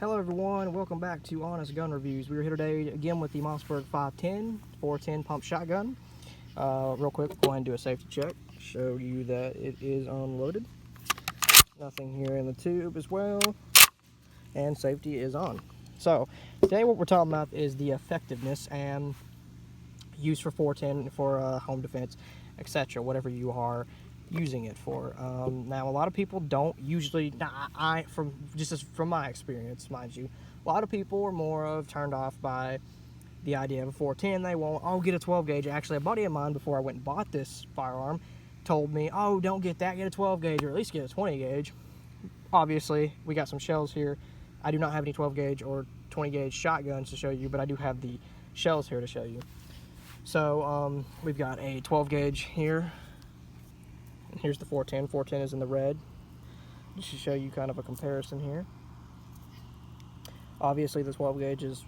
Hello everyone, welcome back to Honest Gun Reviews. We're here today again with the Mossberg 510 410 pump shotgun. Real quick, go ahead and do a safety check. Show you that it is unloaded. Nothing here in the tube as well. And safety is on. So, today what we're talking about is the effectiveness and use for 410 for home defense, etc. Whatever you are using it for. Now, a lot of people don't usually. From my experience, mind you, a lot of people are more of turned off by the idea of a 410. They won't. Oh, get a 12 gauge. Actually, a buddy of mine before I went and bought this firearm told me, oh, don't get that. Get a 12 gauge or at least get a 20 gauge. Obviously, we got some shells here. I do not have any 12 gauge or 20 gauge shotguns to show you, but I do have the shells here to show you. So we've got a 12 gauge here. And here's the 410. 410 is in the red. Just to show you kind of a comparison here. Obviously the 12 gauge is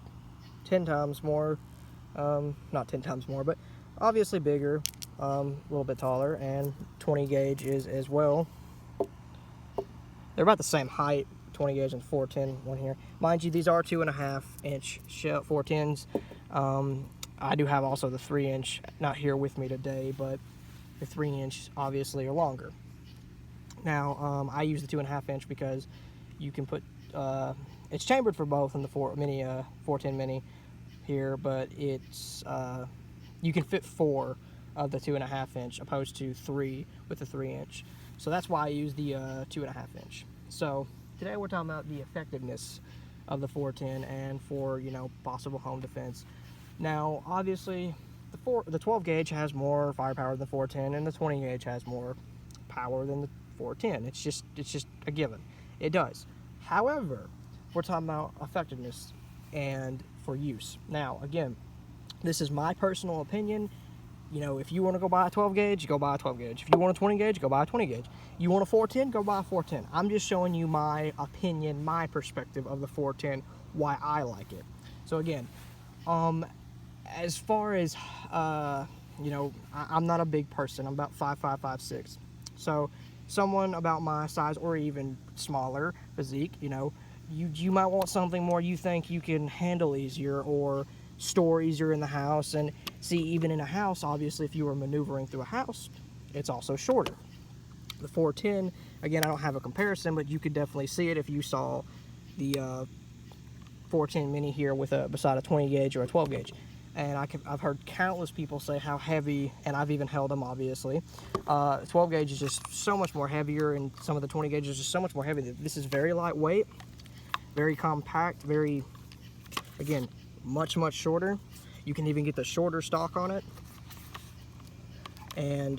10 times more, not 10 times more, but obviously bigger, a little bit taller, and 20 gauge is as well. They're about the same height, 20 gauge and 410 one here. Mind you, these are 2.5 inch shell 410s. I do have also the 3 inch, not here with me today, but the 3 inch obviously are longer. Now, I use the 2.5 inch because you can put, it's chambered for both in the 410 mini here, but it's, you can fit 4 of the 2.5 inch opposed to 3 with the 3 inch. So that's why I use the 2.5 inch. So today we're talking about the effectiveness of the 410 and for, possible home defense. Now, obviously, the 12 gauge has more firepower than the 410, and the 20 gauge has more power than the 410. It's just a given. It does. However, we're talking about effectiveness and for use. Now, again, this is my personal opinion. If you want to go buy a 12 gauge, go buy a 12 gauge. If you want a 20 gauge, go buy a 20 gauge. You want a 410, go buy a 410. I'm just showing you my opinion, my perspective of the 410, why I like it. So again, as far as, I'm not a big person. I'm about 5'5", 5'6". So someone about my size or even smaller physique, you might want something more you think you can handle easier or store easier in the house. And see, even in a house, obviously, if you were maneuvering through a house, it's also shorter. The 410, again, I don't have a comparison, but you could definitely see it if you saw the 410 mini here with beside a 20 gauge or a 12 gauge. And I've heard countless people say how heavy, and I've even held them, obviously. 12 gauge is just so much more heavier, and some of the 20 gauges are just so much more heavy. This is very lightweight, very compact, very, again, much shorter. You can even get the shorter stock on it. And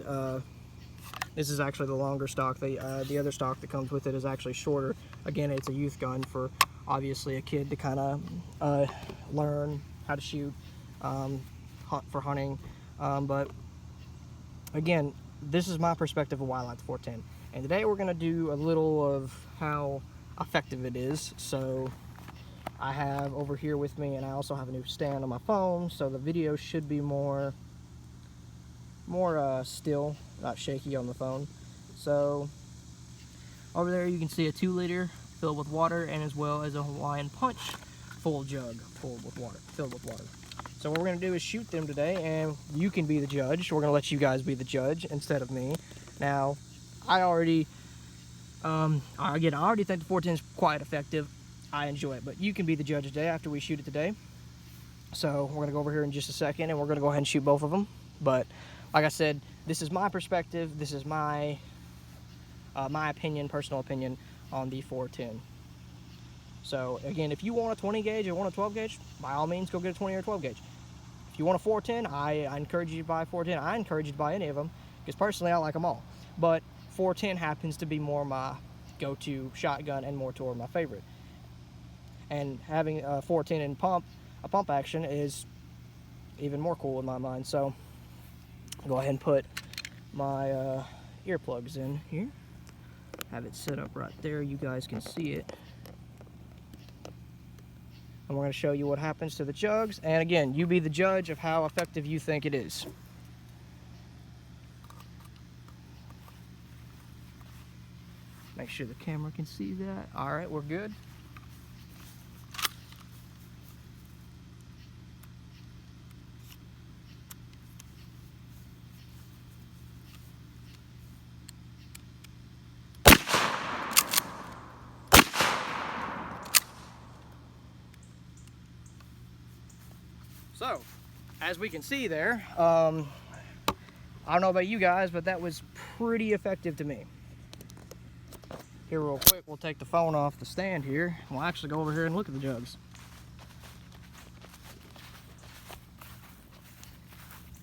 this is actually the longer stock. The other stock that comes with it is actually shorter. Again, it's a youth gun for, obviously, a kid to kind of learn how to shoot. Hunt for hunting, but again, this is my perspective of why I like the 410. And today we're going to do a little of how effective it is. So I have over here with me, and I also have a new stand on my phone, so the video should be more still, not shaky on the phone. So over there you can see a 2-liter filled with water, and as well as a Hawaiian Punch full jug filled with water. So what we're going to do is shoot them today, and you can be the judge. We're going to let you guys be the judge instead of me. Now, I already think the 410 is quite effective. I enjoy it, but you can be the judge today after we shoot it today. So we're going to go over here in just a second, and we're going to go ahead and shoot both of them. But like I said, this is my perspective. This is my opinion, personal opinion on the 410. So again, if you want a 20 gauge or want a 12 gauge, by all means, go get a 20 or 12 gauge. If you want a 410, I encourage you to buy a 410. I encourage you to buy any of them, because personally I like them all. But 410 happens to be more my go-to shotgun and more toward my favorite. And having a 410 in a pump action is even more cool in my mind. So I'll go ahead and put my earplugs in here. Have it set up right there. You guys can see it. And we're going to show you what happens to the jugs. And again, you be the judge of how effective you think it is. Make sure the camera can see that. All right, we're good. So, as we can see there, I don't know about you guys, but that was pretty effective to me. Here real quick, we'll take the phone off the stand here. We'll actually go over here and look at the jugs.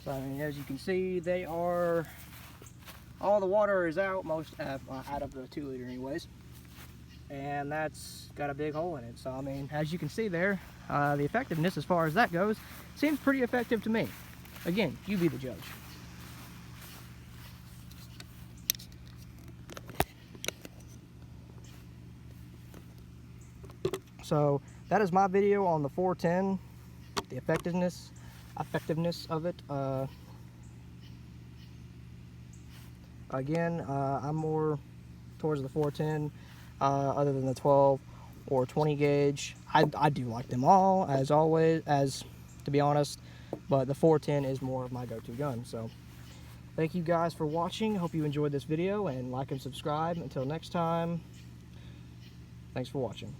So, I mean, as you can see, they are, all the water is out, most out of the 2 liter anyways. And that's got a big hole in it. So, I mean, as you can see there, the effectiveness as far as that goes seems pretty effective to me. Again, you be the judge. So that is my video on the 410, the effectiveness of it. Again, I'm more towards the 410 other than the 12 or 20 gauge. I do like them all, as always, to be honest, but the 410 is more of my go-to gun. So thank you guys for watching. Hope you enjoyed this video, and like and subscribe. Until next time, thanks for watching.